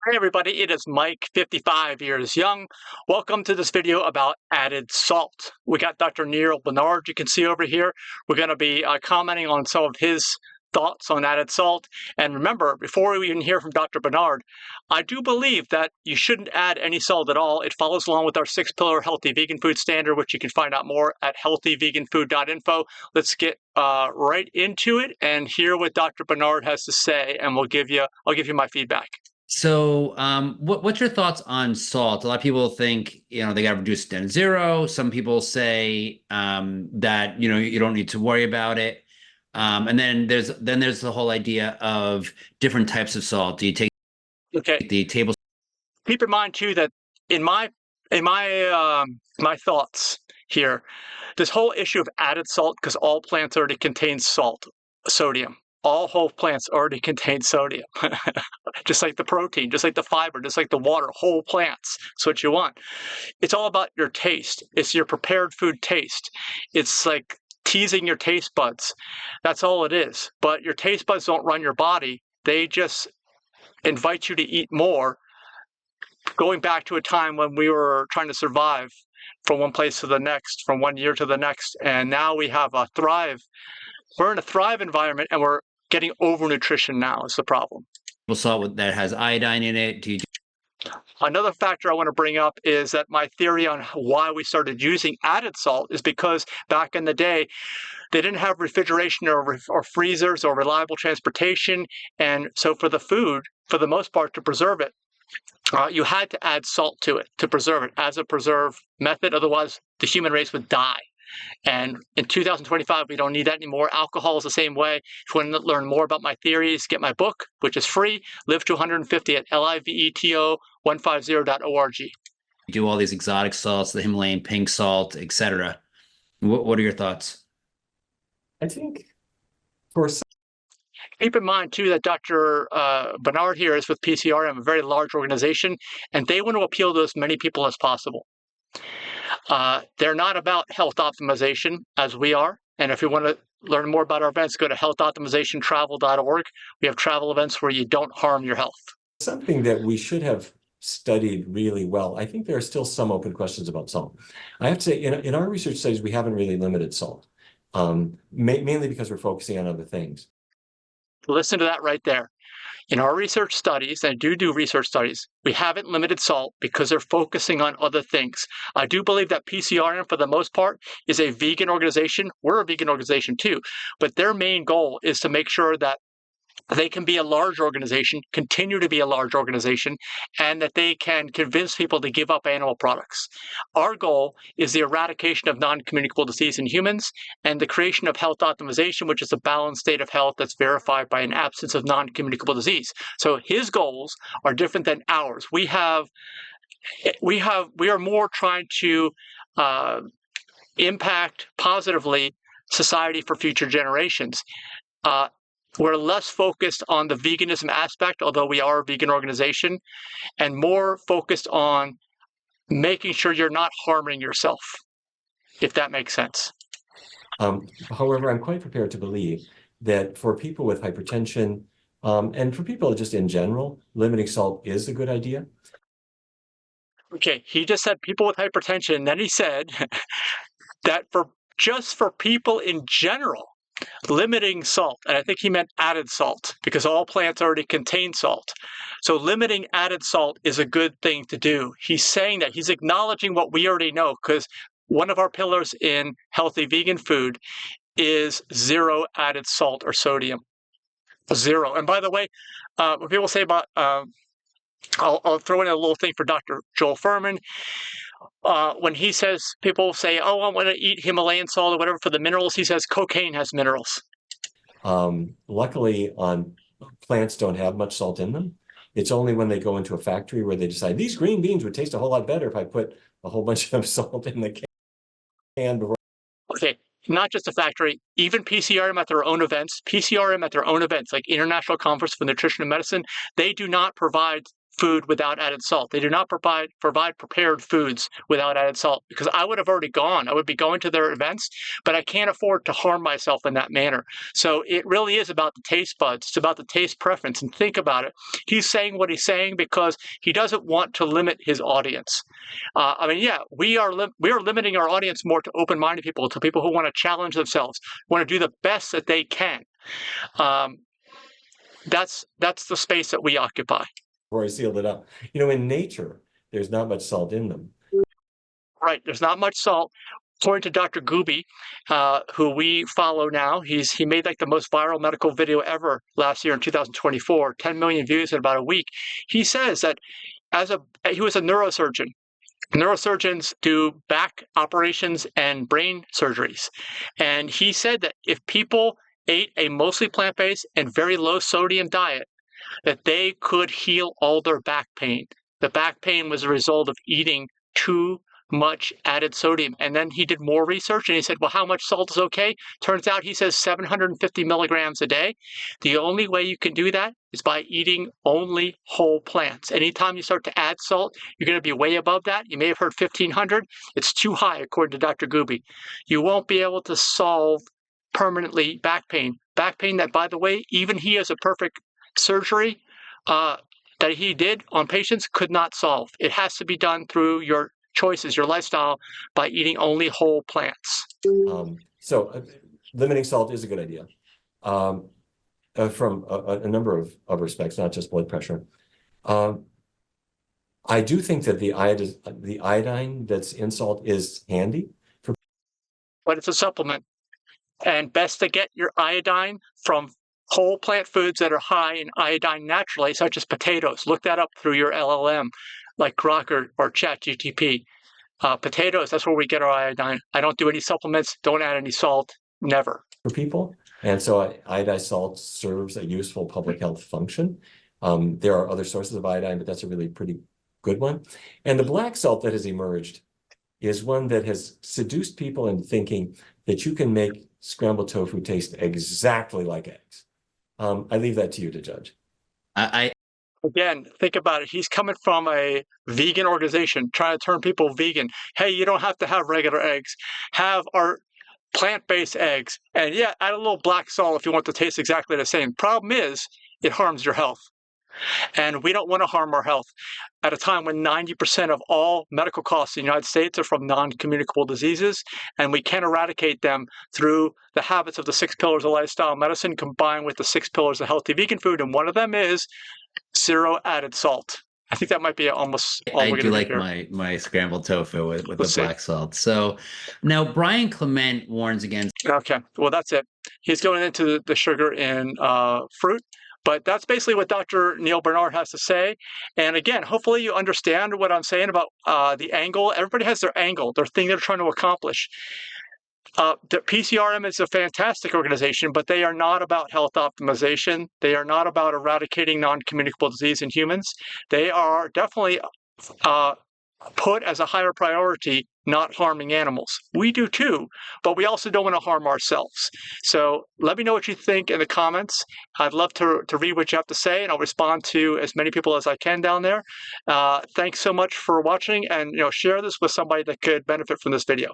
Hey everybody, it is Mike, 55 years young. Welcome to this video about added salt. We got Dr. Neal Barnard, you can see over here. We're going to be commenting on some of his thoughts on added salt. And remember, before we even hear from Dr. Barnard, I do believe that you shouldn't add any salt at all. It follows along with our 6-pillar healthy vegan food standard, which you can find out more at healthyveganfood.info. Let's get right into it and hear what Dr. Barnard has to say, and I'll give you my feedback. So, what's your thoughts on salt? A lot of people think, they got to reduce it down to zero. Some people say that, you don't need to worry about it. And then there's the whole idea of different types of salt. Do you take the table? Keep in mind too that in my my thoughts here, this whole issue of added salt, because all plants already contain sodium. All whole plants already contain sodium, just like the protein, just like the fiber, just like the water. Whole plants. That's what you want. It's all about your taste. It's your prepared food taste. It's like teasing your taste buds. That's all it is. But your taste buds don't run your body. They just invite you to eat more, going back to a time when we were trying to survive from one place to the next, from one year to the next. And now we have a thrive. We're in a thrive environment, and we're getting overnutrition now is the problem. Salt that has iodine in it. Another factor I want to bring up is that my theory on why we started using added salt is because back in the day, they didn't have refrigeration or freezers or reliable transportation. And so for the food, for the most part, to preserve it, you had to add salt to it to preserve it as a preserve method. Otherwise, the human race would die. And in 2025, we don't need that anymore. Alcohol is the same way. If you want to learn more about my theories, get my book, which is free, Live to 150 at liveto150.org. Do all these exotic salts, the Himalayan pink salt, etc. What are your thoughts? I think for some, keep in mind, too, that Dr. Barnard here is with PCRM, a very large organization, and they want to appeal to as many people as possible. They're not about health optimization as we are. And if you want to learn more about our events, go to healthoptimizationtravel.org. We have travel events where you don't harm your health. something that we should have studied really well. I think there are still some open questions about salt. I have to say, in our research studies, we haven't really limited salt, mainly because we're focusing on other things. Listen to that right there. In our research studies, and I do research studies, we haven't limited salt because they're focusing on other things. I do believe that PCRM, for the most part, is a vegan organization. We're a vegan organization too, but their main goal is to make sure that they can be a large organization, continue to be a large organization, and that they can convince people to give up animal products. Our goal is the eradication of non-communicable disease in humans and the creation of health optimization, which is a balanced state of health that's verified by an absence of non-communicable disease. So his goals are different than ours. We are more trying to impact positively society for future generations. We're less focused on the veganism aspect, although we are a vegan organization, and more focused on making sure you're not harming yourself, if that makes sense. However, I'm quite prepared to believe that for people with hypertension, and for people just in general, limiting salt is a good idea. Okay, he just said people with hypertension, and then he said that for people in general, limiting salt, and I think he meant added salt because all plants already contain salt. So limiting added salt is a good thing to do. He's saying that he's acknowledging what we already know, because one of our pillars in healthy vegan food is zero added salt or sodium. Zero. And by the way, when people say about, I'll throw in a little thing for Dr. Joel Fuhrman. When he says, people say, oh, I want to eat Himalayan salt or whatever for the minerals, he says cocaine has minerals. Luckily, plants don't have much salt in them. It's only when they go into a factory where they decide these green beans would taste a whole lot better if I put a whole bunch of salt in the can. Okay, not just a factory, even PCRM at their own events, like International Conference for Nutrition and Medicine, they do not provide food without added salt. They do not provide prepared foods without added salt, because I would have already gone. I would be going to their events, but I can't afford to harm myself in that manner. So it really is about the taste buds. It's about the taste preference. And think about it. He's saying what he's saying because he doesn't want to limit his audience. We are limiting our audience more to open-minded people, to people who want to challenge themselves, want to do the best that they can. That's the space that we occupy. Before I sealed it up. In nature, there's not much salt in them. Right. There's not much salt. According to Dr. Gooby, who we follow now, he made like the most viral medical video ever last year in 2024, 10 million views in about a week. He says that he was a neurosurgeon. Neurosurgeons do back operations and brain surgeries. And he said that if people ate a mostly plant-based and very low sodium diet, that they could heal all their back pain. The back pain was a result of eating too much added sodium. And then he did more research and he said, well, how much salt is okay? Turns out he says 750 milligrams a day. The only way you can do that is by eating only whole plants. Anytime you start to add salt, you're going to be way above that. You may have heard 1,500. It's too high, according to Dr. Gooby. You won't be able to solve permanently back pain. Back pain that, by the way, even he has a perfect surgery that he did on patients could not solve. It has to be done through your choices, your lifestyle, by eating only whole plants. So limiting salt is a good idea from a number of respects, not just blood pressure. I do think that the iodine that's in salt is handy. But it's a supplement. And best to get your iodine from whole plant foods that are high in iodine naturally, such as potatoes. Look that up through your LLM, like Grok or ChatGPT. Potatoes, that's where we get our iodine. I don't do any supplements, don't add any salt, never. For people. And so iodized salt serves a useful public health function. There are other sources of iodine, but that's a really pretty good one. And the black salt that has emerged is one that has seduced people into thinking that you can make scrambled tofu taste exactly like eggs. I leave that to you to judge. Again, think about it. He's coming from a vegan organization trying to turn people vegan. Hey, you don't have to have regular eggs. Have our plant-based eggs. And yeah, add a little black salt if you want to taste exactly the same. Problem is, it harms your health. And we don't want to harm our health at a time when 90% of all medical costs in the United States are from non-communicable diseases, and we can eradicate them through the habits of the 6 pillars of lifestyle medicine combined with the 6 pillars of healthy vegan food. And one of them is zero added salt. I think that might be almost all we're going to do like here. my scrambled tofu with the black salt. So now Brian Clement warns against. Okay, well, that's it. He's going into the sugar in fruit. But that's basically what Dr. Neal Barnard has to say. And again, hopefully you understand what I'm saying about the angle. Everybody has their angle, their thing they're trying to accomplish. The PCRM is a fantastic organization, but they are not about health optimization. They are not about eradicating non-communicable disease in humans. They are definitely put as a higher priority, not harming animals. We do too, but we also don't want to harm ourselves. So let me know what you think in the comments. I'd love to read what you have to say, and I'll respond to as many people as I can down there. Thanks so much for watching, and share this with somebody that could benefit from this video.